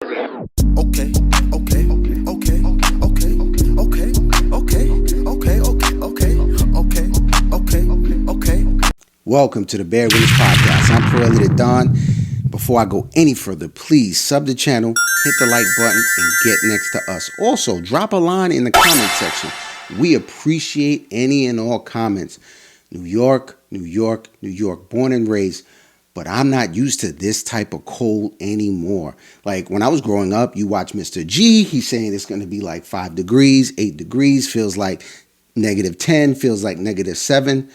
Okay, okay, okay, okay, okay, okay, okay, okay, okay, okay, okay. Welcome to the Bear Witness Podcast. I'm Pirelli the Don. Before I go any further, please sub the channel, hit the like button, and get next to us. Also, drop a line in the comment section. We appreciate any and all comments. New York, New York, New York, born and raised. But I'm not used to this type of cold anymore. Like when I was growing up, you watch Mr. G, he's saying it's going to be like 5 degrees, 8 degrees, feels like -10, feels like -7.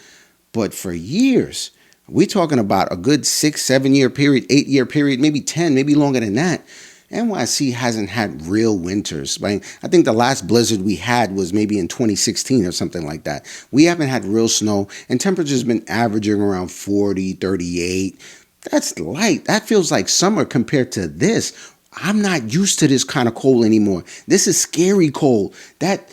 But for years, we're talking about a good 6, 7 year period, 8 year period, maybe 10, maybe longer than that. NYC hasn't had real winters. I think the last blizzard we had was maybe in 2016 or something like that. We haven't had real snow, and temperature's been averaging around 40, 38. That's light. That feels like summer compared to this. I'm not used to this kind of cold anymore. This is scary cold. That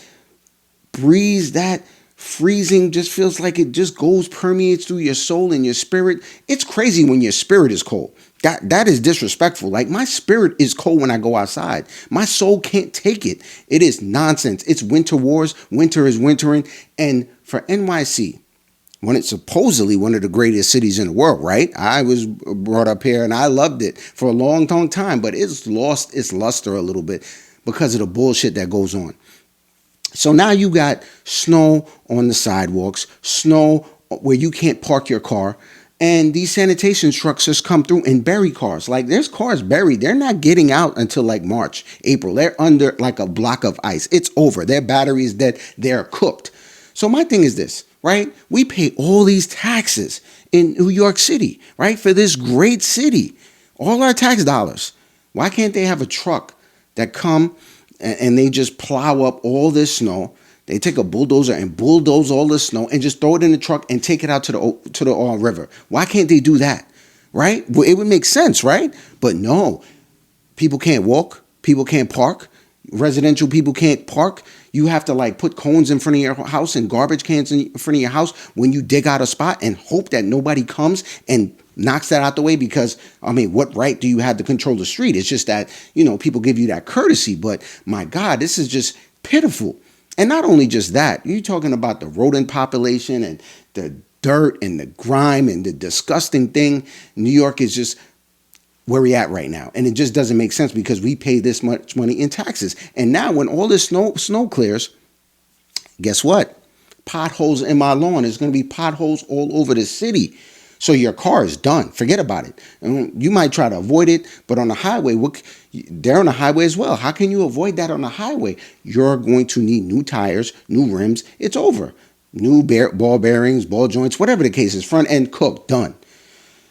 breeze, that freezing just feels like it just permeates through your soul and your spirit. It's crazy when your spirit is cold. That is disrespectful. Like my spirit is cold when I go outside. My soul can't take it. It is nonsense. It's winter wars. Winter is wintering. And for NYC, when it's supposedly one of the greatest cities in the world, right? I was brought up here and I loved it for a long, long time, but it's lost its luster a little bit because of the bullshit that goes on. So now you got snow on the sidewalks, snow where you can't park your car, and these sanitation trucks just come through and bury cars. Like there's cars buried. They're not getting out until like March, April. They're under like a block of ice. It's over. Their battery is dead. They're cooked. So my thing is this, right? We pay all these taxes in New York City, right? For this great city, all our tax dollars. Why can't they have a truck that come and they just plow up all this snow? They take a bulldozer and bulldoze all this snow and just throw it in the truck and take it out to the river. Why can't they do that? Right? Well, it would make sense, right? But no, people can't walk. People can't park. Residential people can't park. You have to like put cones in front of your house and garbage cans in front of your house when you dig out a spot and hope that nobody comes and knocks that out the way, because I mean, what right do you have to control the street? It's just that, people give you that courtesy, but my God, this is just pitiful. And not only just that, you're talking about the rodent population and the dirt and the grime and the disgusting thing. New York is just where we at right now. And it just doesn't make sense because we pay this much money in taxes. And now when all this snow clears, guess what? Potholes in my lawn. There's going to be potholes all over the city. So your car is done. Forget about it. You might try to avoid it, but on the highway, they're on the highway as well. How can you avoid that on the highway? You're going to need new tires, new rims. It's over. New ball bearings, ball joints, whatever the case is. Front end cooked, done.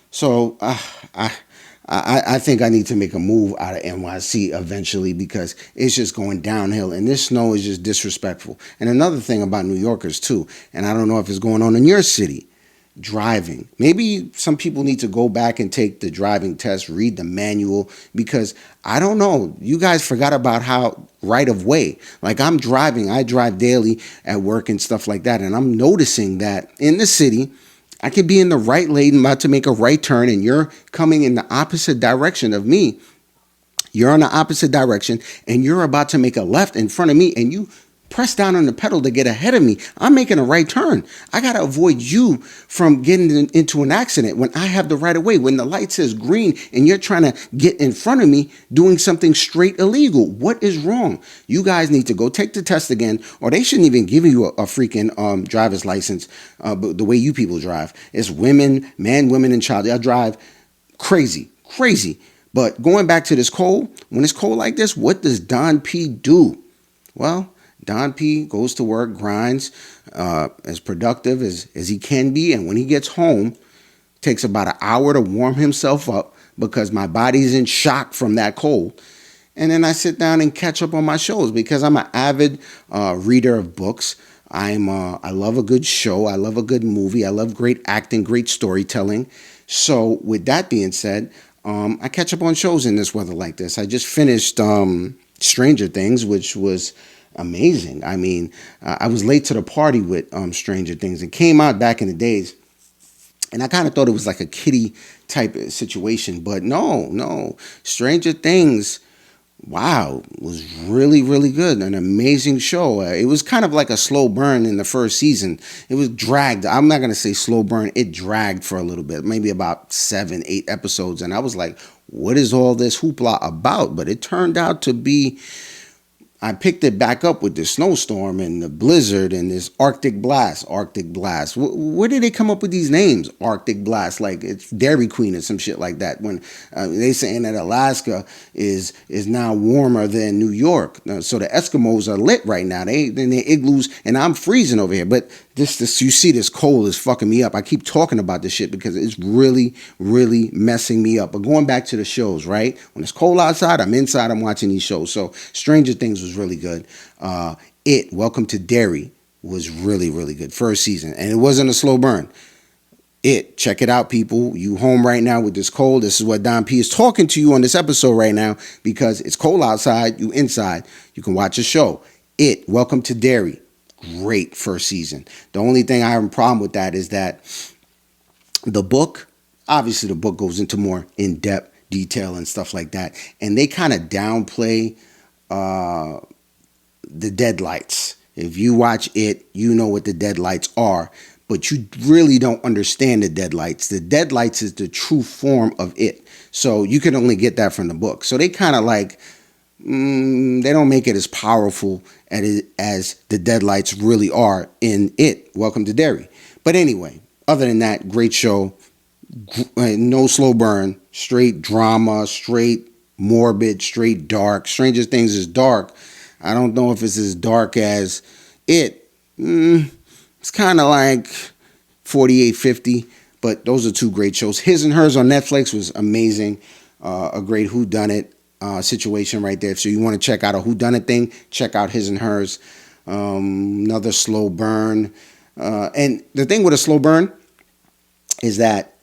So I think I need to make a move out of NYC eventually because it's just going downhill and this snow is just disrespectful. And another thing about New Yorkers too, and I don't know if it's going on in your city, driving. Maybe some people need to go back and take the driving test, read the manual, because I don't know, you guys forgot about how right of way. Like I drive daily at work and stuff like that, and I'm noticing that in the city, I could be in the right lane, about to make a right turn, and you're coming in the opposite direction of me. You're on the opposite direction, and you're about to make a left in front of me, and you press down on the pedal to get ahead of me. I'm making a right turn. I got to avoid you from getting into an accident when I have the right of way. When the light says green and you're trying to get in front of me doing something straight illegal. What is wrong? You guys need to go take the test again, or they shouldn't even give you a freaking driver's license the way you people drive. It's women, man, women, and child. Y'all drive crazy. But going back to this cold, when it's cold like this, what does Don P do? Well, Don P goes to work, grinds, as productive as he can be. And when he gets home, takes about an hour to warm himself up because my body's in shock from that cold. And then I sit down and catch up on my shows because I'm an avid reader of books. I love a good show. I love a good movie. I love great acting, great storytelling. So with that being said, I catch up on shows in this weather like this. I just finished Stranger Things, which was amazing. I mean, I was late to the party with Stranger Things. It came out back in the days, and I kind of thought it was like a kiddie type of situation, but no. Stranger Things wow, was really, really good. An amazing show. It was kind of like a slow burn in the first season. It was dragged. I'm not going to say slow burn. It dragged for a little bit, maybe about 7, 8 episodes. And I was like, what is all this hoopla about? But it turned out to be, I picked it back up with the snowstorm and the blizzard and this Arctic blast. Arctic blast. Where did they come up with these names? Arctic blast, like it's Dairy Queen or some shit like that. When they saying that Alaska is now warmer than New York, so the Eskimos are lit right now. They in their igloos, and I'm freezing over here. But this you see, this cold is fucking me up. I keep talking about this shit because it's really, really messing me up. But going back to the shows, right? When it's cold outside, I'm inside. I'm watching these shows. So Stranger Things was really good. Welcome to Derry was really, really good. First season. And it wasn't a slow burn. Check it out, people. You home right now with this cold. This is what Don P is talking to you on this episode right now because it's cold outside. You inside. You can watch a show. Welcome to Derry. Great first season. The only thing I have a problem with that is that the book, obviously the book goes into more in-depth detail and stuff like that. And they kind of downplay the deadlights. If you watch it, you know what the deadlights are, but you really don't understand the deadlights. The deadlights is the true form of it. So you can only get that from the book. So they kind of like, they don't make it as powerful as the deadlights really are in it. Welcome to Derry. But anyway, other than that, great show. No slow burn. Straight drama, straight morbid, straight dark. Stranger Things is dark. I don't know if it's as dark as it. It's kind of like 4850, but those are two great shows. His and Hers on Netflix was amazing. A great whodunit situation right there. So you want to check out a whodunit thing, check out His and Hers. Another slow burn. And the thing with a slow burn is that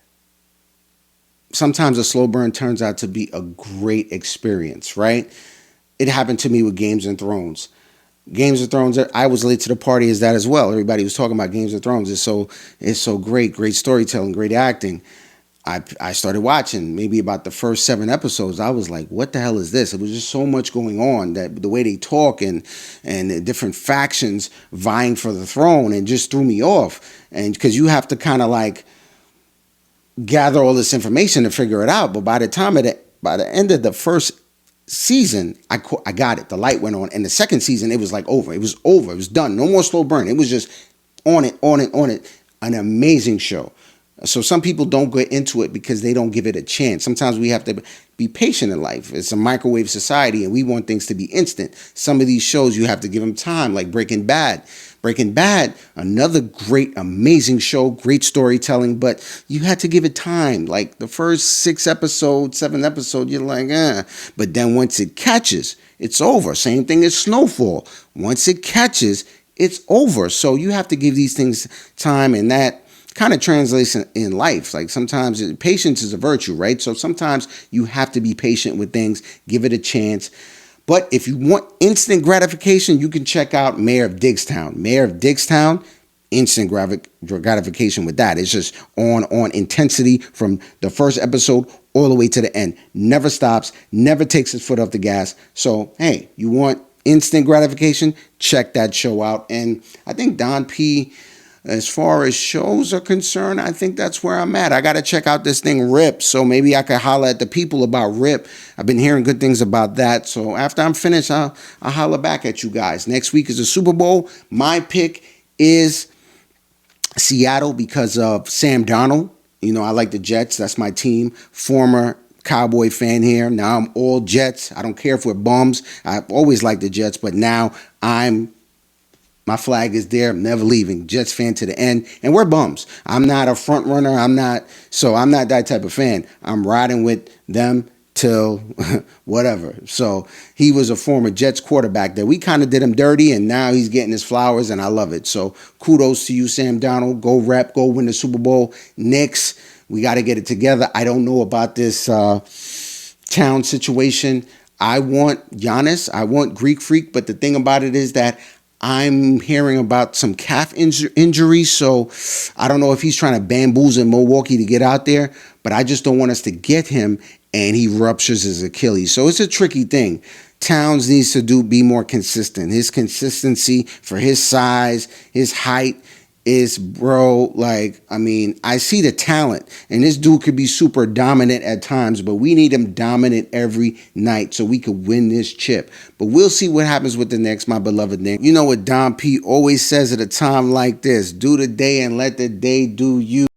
sometimes a slow burn turns out to be a great experience, right? It happened to me with Games of Thrones. Games of Thrones, I was late to the party as that as well. Everybody was talking about Games of Thrones. It's so great storytelling, great acting. I started watching maybe about the first 7 episodes. I was like, what the hell is this? It was just so much going on, that the way they talk and the different factions vying for the throne, and just threw me off. And because you have to kind of like gather all this information to figure it out. But by the end of the first season, I got it. The light went on. And the second season, it was like over. It was over. It was done. No more slow burn. It was just on it. An amazing show. So some people don't get into it because they don't give it a chance. Sometimes we have to be patient in life. It's a microwave society and we want things to be instant. Some of these shows you have to give them time, like Breaking Bad. Breaking Bad, another great, amazing show, great storytelling, but you had to give it time. Like the first 6 episodes, 7 episodes, you're like, But then once it catches, it's over. Same thing as Snowfall. Once it catches, it's over. So you have to give these things time, and that kind of translates in life. Like sometimes patience is a virtue, right? So sometimes you have to be patient with things, give it a chance. But if you want instant gratification, you can check out Mayor of Diggstown. Mayor of Diggstown, instant gratification with that. It's just on intensity from the first episode all the way to the end. Never stops, never takes its foot off the gas. So, hey, you want instant gratification? Check that show out. And I think Don P, as far as shows are concerned, I think that's where I'm at. I got to check out this thing, Rip. So maybe I could holler at the people about Rip. I've been hearing good things about that. So after I'm finished, I'll holler back at you guys. Next week is the Super Bowl. My pick is Seattle because of Sam Darnold. You know, I like the Jets. That's my team. Former Cowboy fan here. Now I'm all Jets. I don't care if we're bums. I've always liked the Jets, but now my flag is there. I'm never leaving. Jets fan to the end. And we're bums. I'm not a front runner. I'm not that type of fan. I'm riding with them till whatever. So he was a former Jets quarterback that we kind of did him dirty, and now he's getting his flowers, and I love it. So kudos to you, Sam Darnold. Go rep. Go win the Super Bowl. Knicks, we got to get it together. I don't know about this town situation. I want Giannis. I want Greek Freak. But the thing about it is that I'm hearing about some calf injury, so I don't know if he's trying to bamboozle Milwaukee to get out there, but I just don't want us to get him and he ruptures his Achilles. So it's a tricky thing. Towns needs to be more consistent. His consistency for his size, his height is, bro, like, I mean, I see the talent, and this dude could be super dominant at times, but we need him dominant every night so we could win this chip. But we'll see what happens with the Knicks, my beloved Knicks. You know what Don P always says at a time like this: do the day and let the day do you.